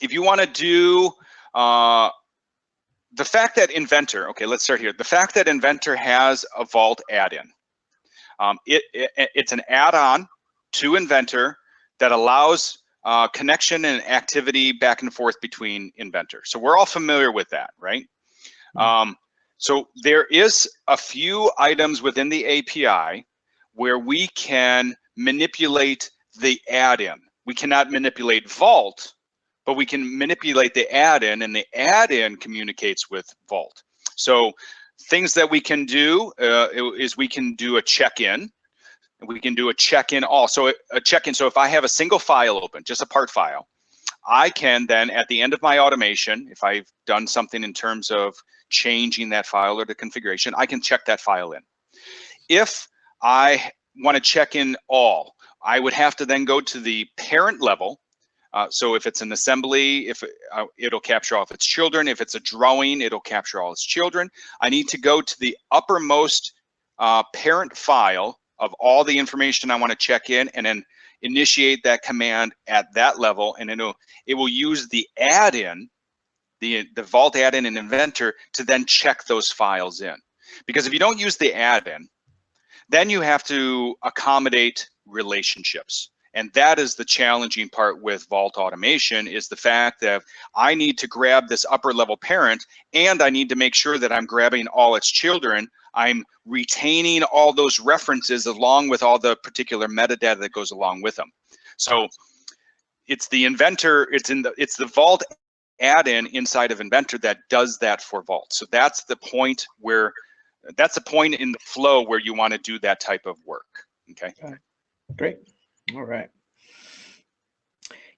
If you want to do the fact that Inventor, okay, let's start here. The fact that Inventor has a Vault add-in, it's an add-on to Inventor that allows connection and activity back and forth between Inventor. So we're all familiar with that, right? So there is a few items within the API where we can manipulate the add-in. We cannot manipulate Vault, but we can manipulate the add-in, and the add-in communicates with Vault. So things that we can do is we can do a check-in. We can do a check-in also, a check-in. So if I have a single file open, just a part file, I can then, at the end of my automation, if I've done something in terms of changing that file or the configuration, I can check that file in. If I want to check in all, I would have to then go to the parent level. So if it's an assembly, it'll capture all of its children. If it's a drawing, it'll capture all its children. I need to go to the uppermost parent file of all the information I want to check in, and then initiate that command at that level, and it will use the add-in, the Vault add-in in Inventor, to then check those files in. Because if you don't use the add-in, then you have to accommodate relationships. And that is the challenging part with Vault automation, is the fact that I need to grab this upper level parent, and I need to make sure that I'm grabbing all its children. I'm retaining all those references along with all the particular metadata that goes along with them. So it's the Inventor, it's the Vault add-in inside of Inventor that does that for Vault. So that's the point in the flow where you want to do that type of work. Okay. Great. All right.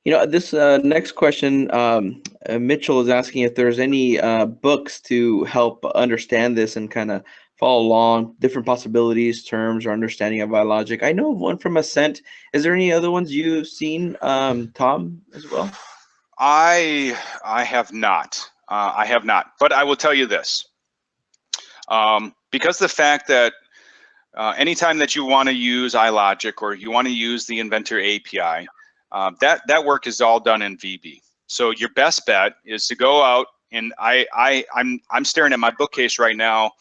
This next question, Mitchell is asking if there's any books to help understand this and kind of follow along different possibilities, terms, or understanding of iLogic. I know of one from Ascent. Is there any other ones you've seen, Tom, as well? I have not. I have not. But I will tell you this. Because the fact that anytime that you want to use iLogic or you want to use the Inventor API, that work is all done in VB. So your best bet is to go out, and I'm staring at my bookcase right now,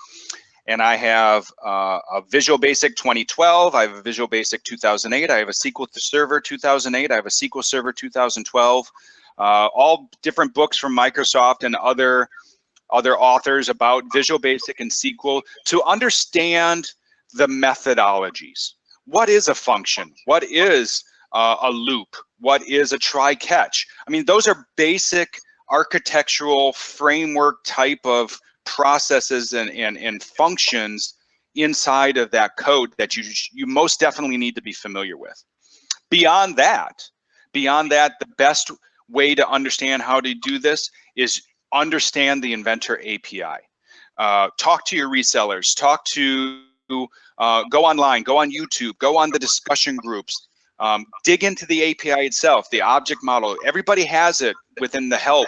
and I have a Visual Basic 2012, I have a Visual Basic 2008, I have a SQL Server 2008, I have a SQL Server 2012, all different books from Microsoft and other authors about Visual Basic and SQL to understand the methodologies. What is a function? What is a loop? What is a try-catch? I mean, those are basic architectural framework type of processes and functions inside of that code that you most definitely need to be familiar with. Beyond that, the best way to understand how to do this is understand the Inventor API. Talk to your resellers, go online, go on YouTube, go on the discussion groups, dig into the API itself, the object model. Everybody has it within the help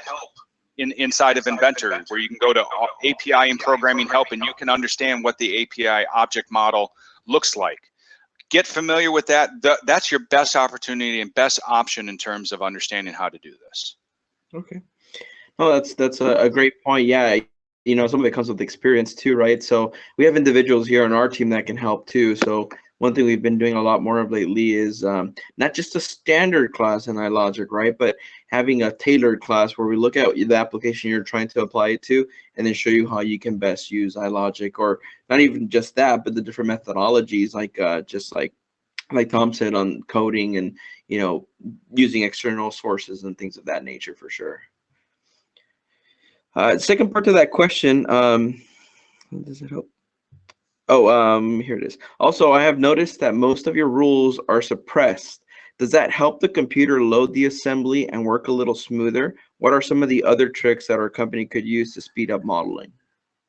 inside of Inventor, where you can go to API and programming help and you can understand what the API object model looks like. Get familiar with that. That's your best opportunity and best option in terms of understanding how to do this. Okay. Oh, that's a great point. Yeah, some of it comes with experience too, right? So we have individuals here on our team that can help too. So one thing we've been doing a lot more of lately is not just a standard class in iLogic, right? But having a tailored class where we look at the application you're trying to apply it to and then show you how you can best use iLogic, or not even just that, but the different methodologies, like just like Tom said, on coding and, using external sources and things of that nature for sure. Second part to that question, does it help? Oh, here it is. Also, I have noticed that most of your rules are suppressed. Does that help the computer load the assembly and work a little smoother? What are some of the other tricks that our company could use to speed up modeling?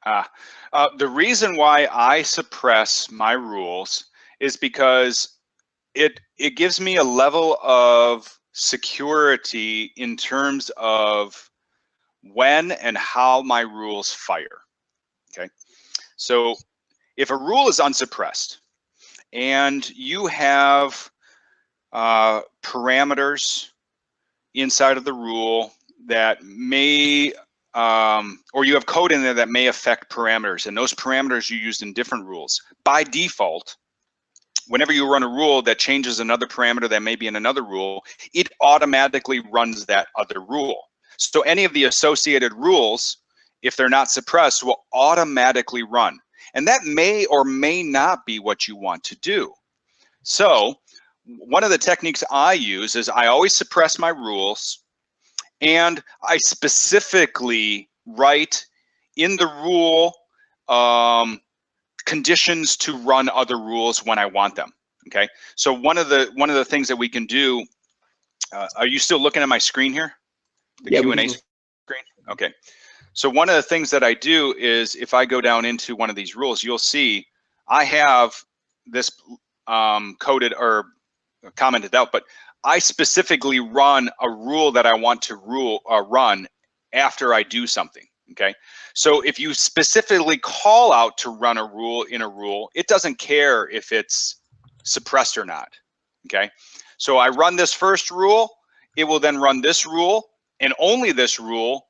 The reason why I suppress my rules is because it gives me a level of security in terms of when and how my rules fire. Okay, so if a rule is unsuppressed and you have parameters inside of the rule that may, or you have code in there that may affect parameters, and those parameters you used in different rules, by default, whenever you run a rule that changes another parameter that may be in another rule, it automatically runs that other rule. So any of the associated rules, if they're not suppressed, will automatically run. And that may or may not be what you want to do. So one of the techniques I use is I always suppress my rules, and I specifically write in the rule conditions to run other rules when I want them. Okay, so one of the things that we can do, are you still looking at my screen here? The Q&A screen? Okay. So one of the things that I do is if I go down into one of these rules, you'll see I have this coded or commented out, but I specifically run a rule that I want to run after I do something. Okay. So if you specifically call out to run a rule in a rule, it doesn't care if it's suppressed or not. Okay. So I run this first rule, it will then run this rule and only this rule,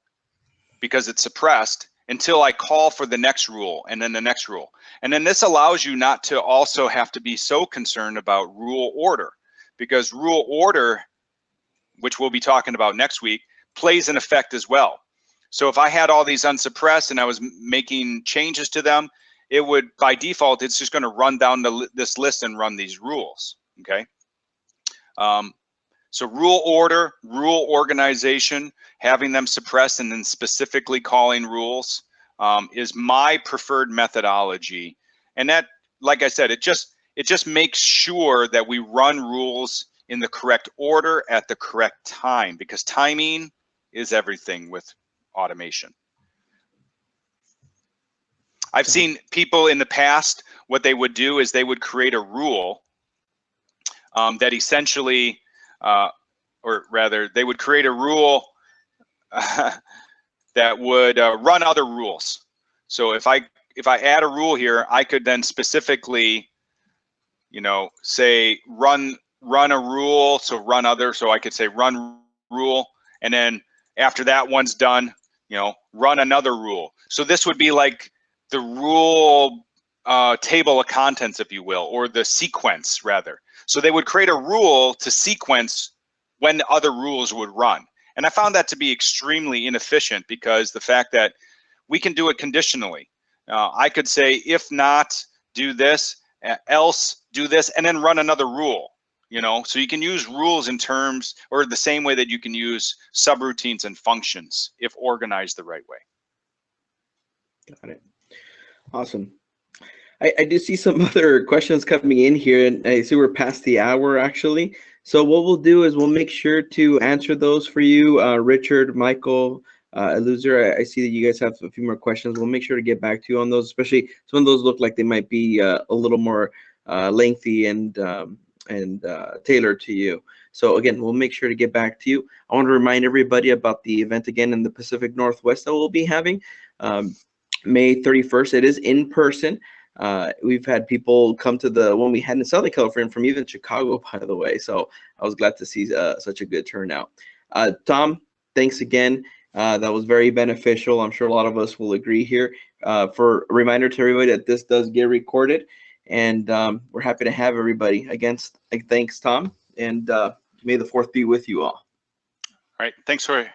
because it's suppressed, until I call for the next rule and then the next rule. And then this allows you not to also have to be so concerned about rule order, because rule order, which we'll be talking about next week, plays an effect as well. So if I had all these unsuppressed and I was making changes to them, it would, by default, it's just going to run down this list and run these rules. Okay. So rule order, rule organization, having them suppressed and then specifically calling rules is my preferred methodology. And that, like I said, it just makes sure that we run rules in the correct order at the correct time, because timing is everything with automation. I've seen people in the past, what they would do is they would create a rule that essentially, or rather, they would create a rule that would run other rules. So if I add a rule here, I could then specifically, you know, say run a rule, so run other. So I could say run rule, and then after that one's done, you know, run another rule. So this would be like the rule table of contents, if you will, or the sequence rather. So they would create a rule to sequence when the other rules would run. And I found that to be extremely inefficient, because the fact that we can do it conditionally. I could say, if not, do this, else do this, and then run another rule. You know, so you can use rules in terms, or the same way that you can use subroutines and functions if organized the right way. Got it. Awesome. I do see some other questions coming in here, and I see we're past the hour actually. So what we'll do is we'll make sure to answer those for you, Richard, Michael, Loser. I see that you guys have a few more questions. We'll make sure to get back to you on those, especially some of those look like they might be a little more lengthy and tailored to you. So again, we'll make sure to get back to you. I want to remind everybody about the event again in the Pacific Northwest that we'll be having May 31st. It is in person. We've had people come to the one we had in Southern California from even Chicago, by the way. So I was glad to see such a good turnout. Tom, thanks again. That was very beneficial. I'm sure a lot of us will agree here. For a reminder to everybody that this does get recorded, and we're happy to have everybody. Again, thanks, Tom, and may the 4th be with you all. All right, thanks, Roy.